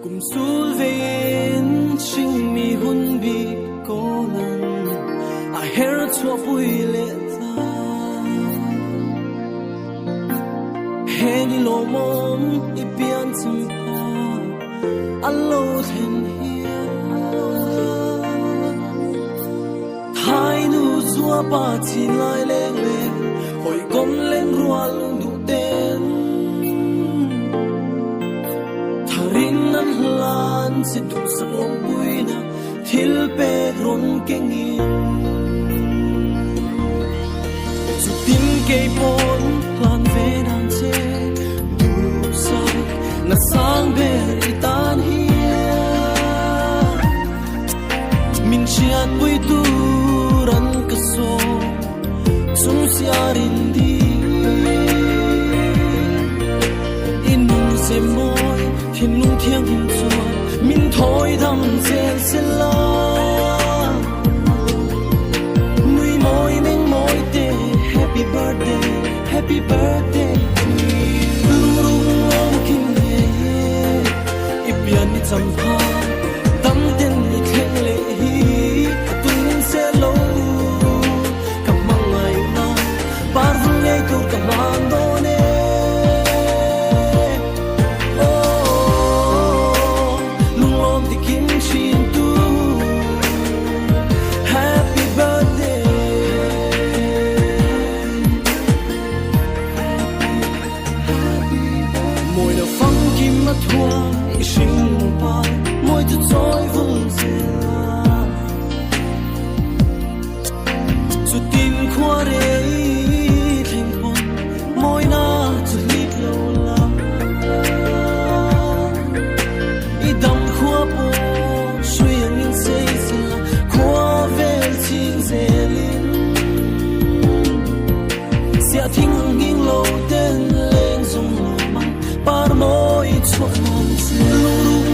cùng sul vein ching mi hun bi kolan a her chua pui le ta heni lo mom I pian cham pa allo then hia thai nu chua pa chin lai leng leng hoi kom leng rual du ten tharin nan lan se du sang puina thil pe ron kengin zu tin ke pon plan ve nan che du sai na sang be tan hia min chian pui tu ran ka so sum siarin di in se moi thiên nung thiêng hình chuan min thôi đam chen se la mui moi neng moi te happy birthday lung lung om kim ne I pian ni cham pha tam ten ni thleng le hi tung se lo kamang ngai na par vung ngai tur kamang do ne thua I sinh pa môi thật dối vương dịa dù tin khoa rê thành hồn môi na dù lít lâu lắm I đâm khoa bố suy mình xây dịa khoa về chín dê linh sẽ thinh hương nghiêng lâu tên lên dùng lô măng par môi chuột mong dê